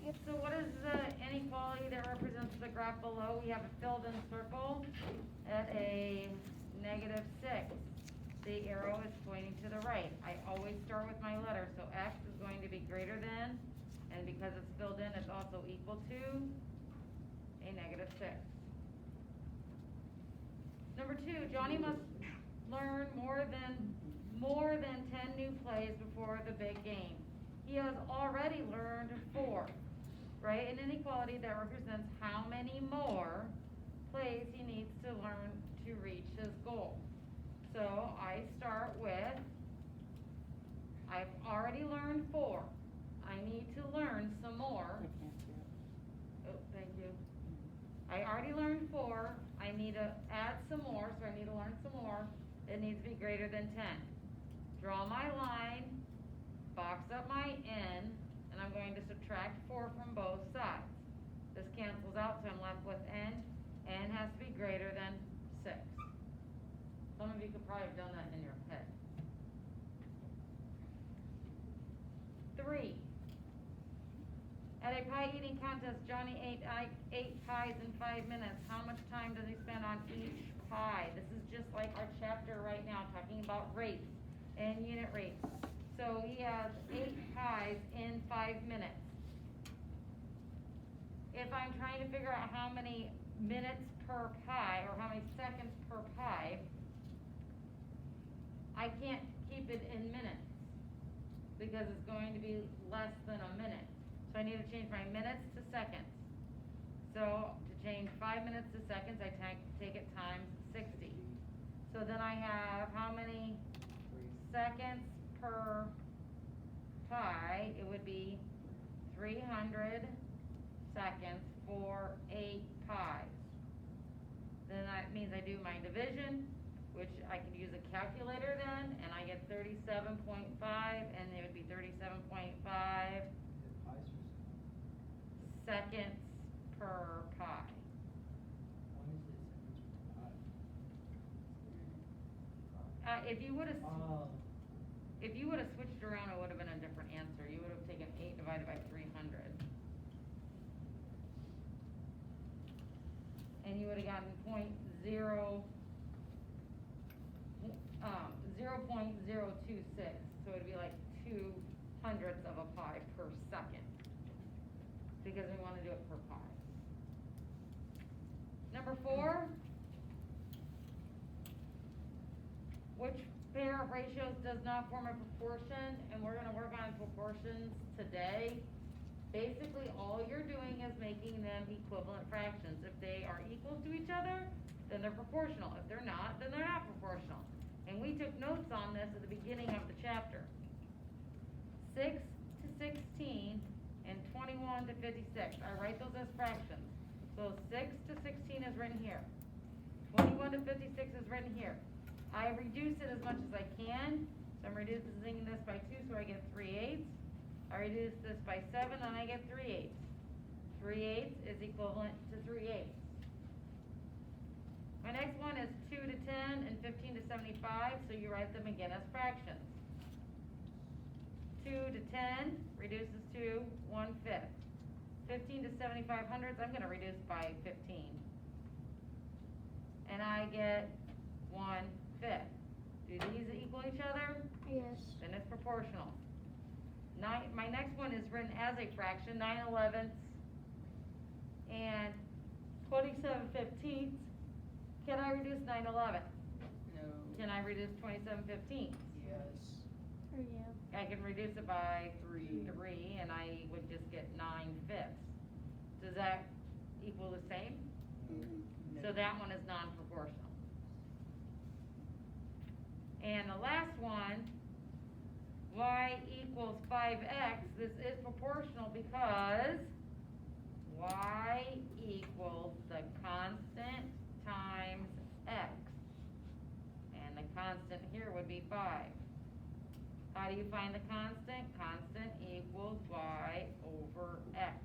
So what is the inequality that represents the graph below? We have a filled in circle at a -6. The arrow is pointing to the right. I always start with my letter, so x is going to be greater than, and because it's filled in, it's also equal to a -6. Number 2, Johnny must learn more than 10 new plays before the big game. He has already learned 4. Write an inequality that represents how many more plays he needs to learn to reach his goal. So I start with, I've already learned 4. I need to learn some more. Oh, thank you. I already learned 4. I need to add some more, so I need to learn some more. It needs to be greater than 10. Draw my line, box up my n, and I'm going to subtract 4 from both sides. This cancels out, so I'm left with n. N has to be greater than 6. Some of you could probably have done that in your head. 3. At a pie eating contest, Johnny ate 8 pies in 5 minutes. How much time does he spend on each pie? This is just like our chapter right now, talking about rates and unit rates. So he has 8 pies in 5 minutes. If I'm trying to figure out how many minutes per pie or how many seconds per pie, I can't keep it in minutes because it's going to be less than a minute. So I need to change my minutes to seconds. So to change 5 minutes to seconds, I take it times 60. So then I have how many seconds per pie? It would be 300 seconds for 8 pies. Then that means I do my division, which I can use a calculator then, and I get 37.5, and it would be 37.5 seconds per pie. If you would have switched around, it would have been a different answer. You would have taken 8 divided by 300. And you would have gotten 0.026. So it would be like 2/100ths of a pie per second, because we want to do it per pie. Number 4, which pair of ratios does not form a proportion? And we're going to work on proportions today. Basically, all you're doing is making them equivalent fractions. If they are equal to each other, then they're proportional. If they're not, then they're not proportional. And we took notes on this at the beginning of the chapter. 6 to 16 and 21 to 56. I write those as fractions. So 6 to 16 is written here. 21 to 56 is written here. I reduce it as much as I can. So I'm reducing this by 2, so I get 3/8. I reduce this by 7, and I get 3/8. 3/8 is equivalent to 3/8. My next one is 2 to 10 and 15 to 75, so you write them again as fractions. 2 to 10 reduces to 1/5. 15 to 75/100ths, I'm going to reduce by 15. And I get 1/5. Do these equal each other? Yes. Then it's proportional. My next one is written as a fraction, 9/11ths and 27/15ths. Can I reduce 9/11? No. Can I reduce 27/15ths? Yes. Or yeah. I can reduce it by 3. 3, and I would just get 9/5. Does that equal the same? No. So that one is non-proportional. And the last one, y equals 5x. This is proportional because y equals the constant times x. And the constant here would be 5. How do you find the constant? Constant equals y over x.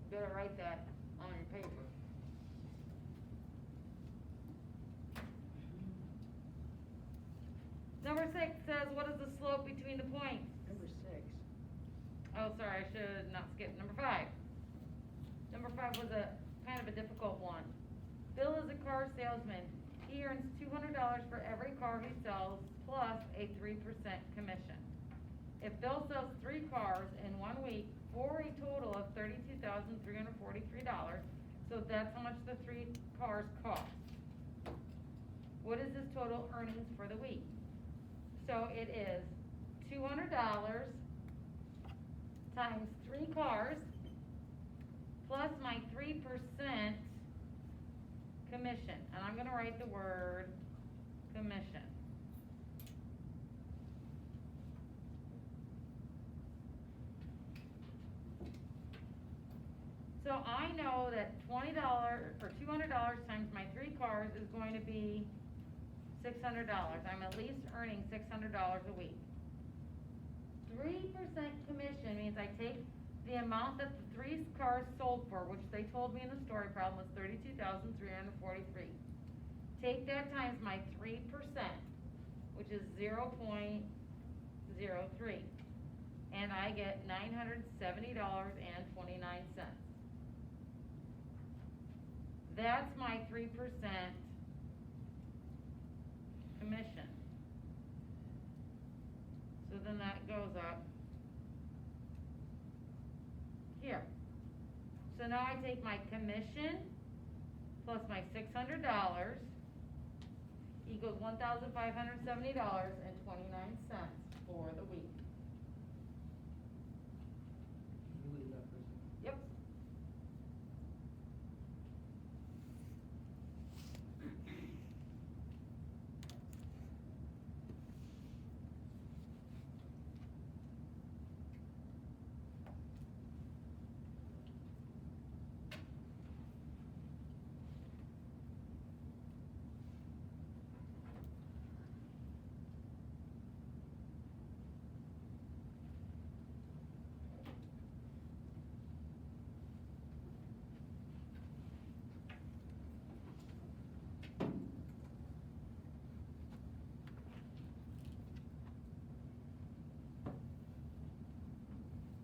You better write that on your paper. Number 6 says, what is the slope between the points? Number 6. oh, sorry, I should not skip number 5. Number 5 was a kind of a difficult one. Bill is a car salesman. He earns $200 for every car he sells, plus a 3% commission. If Bill sells 3 cars in 1 week for a total of $32,343, so that's how much the 3 cars cost. What is his total earnings for the week? So it is $200 times 3 cars plus my 3% commission. And I'm going to write the word commission. So I know that $20 or $200 times my 3 cars is going to be $600. I'm at least earning $600 a week. 3% commission means I take the amount that the 3 cars sold for, which they told me in the story problem was $32,343. Take that times my 3%, which is 0.03, and I get $970.29. That's my 3% commission. So then that goes up here. So now I take my commission plus my $600 equals $1,570.29 for the week. Can you leave that for a second? Yep.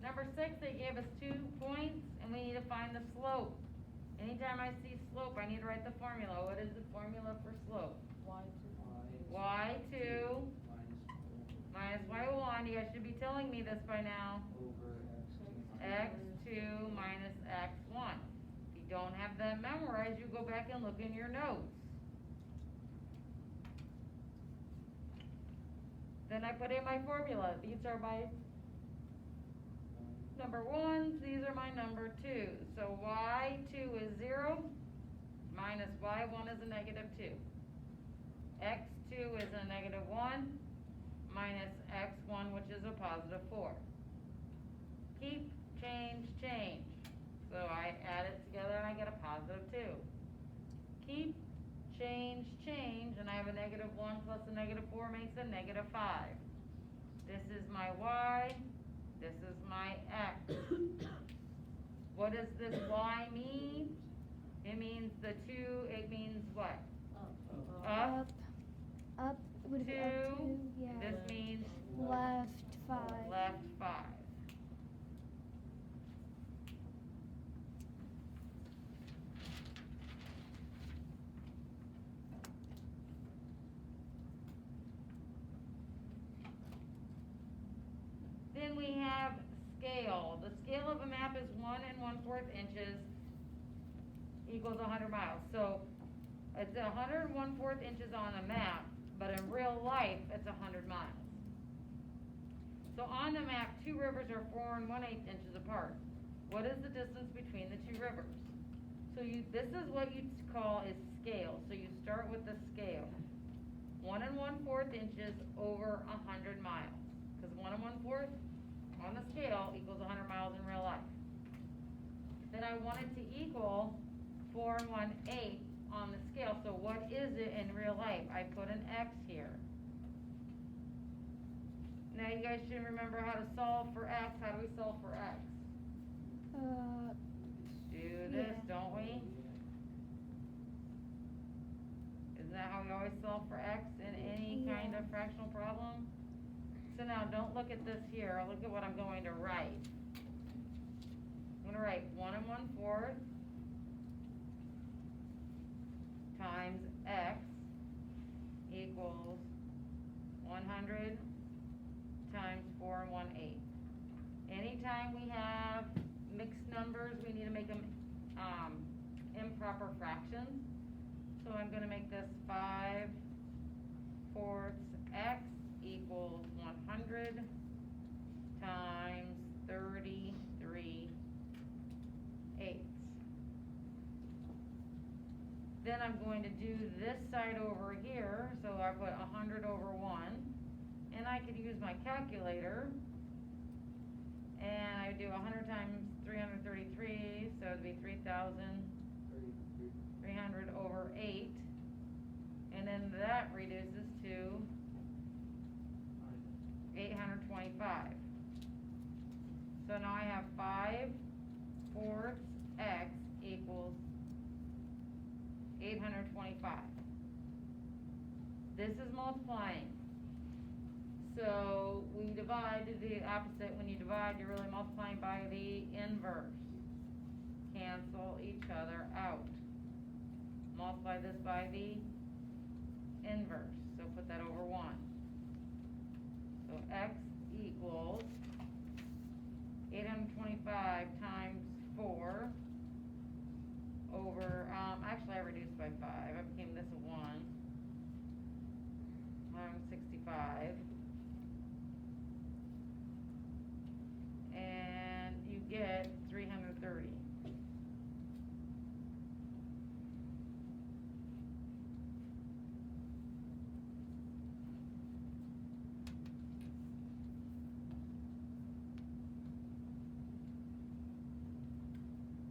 Number 6, they gave us 2 points, and we need to find the slope. Anytime I see slope, I need to write the formula. What is the formula for slope? Y2 minus Y1. You guys should be telling me this by now. Over X2 minus X1. If you don't have that memorized, you go back and look in your notes. Then I put in my formula. These are my number 1s, these are my number 2s. So Y2 is 0, minus Y1 is a negative 2. X2 is a negative 1, minus X1, which is a positive 4. Keep, change, change. So I add it together and I get a positive 2. Keep, change, change, and I have a negative 1 plus a negative 4 makes a negative 5. This is my Y. This is my X. What does this Y mean? It means the 2, it means what? Up. Up would be up 2. 2, yeah. This means Left 5. left 5. Then we have scale. The scale of a map is 1 1/4 inches equals 100 miles. So it's 100 1/4 inches on a map, but in real life, it's 100 miles. So on the map, 2 rivers are 4 1/8 inches apart. What is the distance between the 2 rivers? So this is what you call is scale. So you start with the scale. 1 1/4 inches over 100 miles. Because 1 1/4 on the scale equals 100 miles in real life. Then I want it to equal 4 1/8 on the scale. So what is it in real life? I put an X here. Now you guys should remember how to solve for X. How do we solve for X? Do this, yeah. don't we? Isn't that how we always solve for X in any kind Yeah. of fractional problem? So now don't look at this here, look at what I'm going to write. 1/4 times x equals 100 times 4 1/8. Anytime we have mixed numbers, we need to make them improper fractions. So I'm gonna make this 5/4 x equals 100 times 33/8. Then I'm going to do this side over here, so I put 100 over 1, and I could use my calculator, and I do 100 times 333, so it'd be 3,300 over 8, and then that reduces to 825. So now I have 5/4 x equals 825. This is multiplying. So we divide to the opposite. When you divide, you're really multiplying by the inverse. Cancel each other out. Multiply this by the inverse. So put that over 1. So x equals 825 times 4 over, actually I reduced by 5. I became this a 1. Times 65. And you get 330.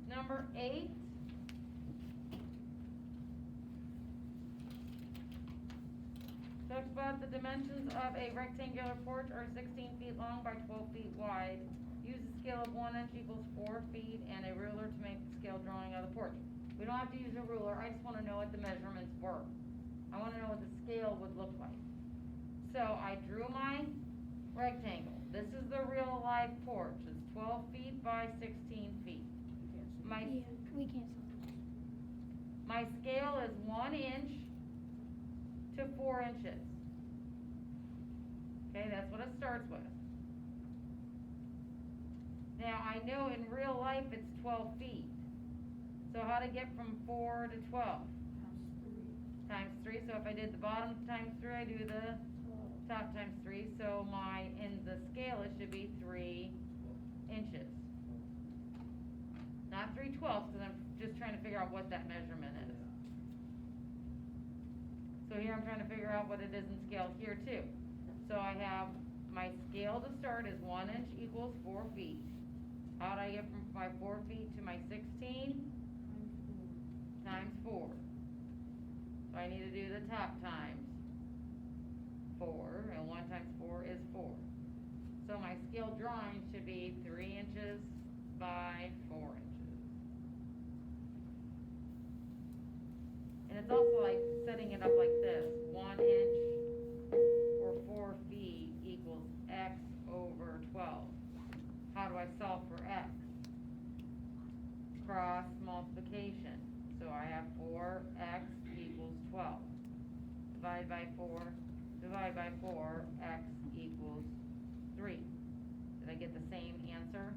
Number 8. Talks about the dimensions of a rectangular porch are 16 feet long by 12 feet wide. Use a scale of 1 inch equals 4 feet and a ruler to make the scale drawing of the porch. We don't have to use a ruler, I just wanna know what the measurements were. I wanna know what the scale would look like. So I drew my rectangle. This is the real life porch. It's 12 feet by 16 feet. My, Yeah, we can't solve my scale is 1 inch to 4 inches. Okay, that's what it starts with. Now, I know in real life it's 12 feet. So how to get from 4 to 12? Times 3. So if I did the bottom times 3, I do the top times 3. So in the scale, it should be 3 inches. Not 3/12, because I'm just trying to figure out what that measurement is. So here I'm trying to figure out what it is in scale here too. So I have my scale to start is 1 inch equals 4 feet. How do I get from my 4 feet to my 16? Times 4. So I need to do the top times 4, and 1 times 4 is 4. So my scale drawing should be 3 inches by 4 inches. And it's also like setting it up like this. 1 inch or 4 feet equals x over 12. How do I solve for x? Cross multiplication. So I have 4x equals 12. Divide by 4, x equals 3. Did I get the same answer?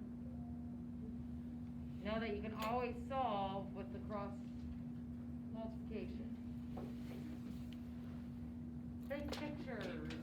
Know that you can always solve with the cross multiplication. Take pictures.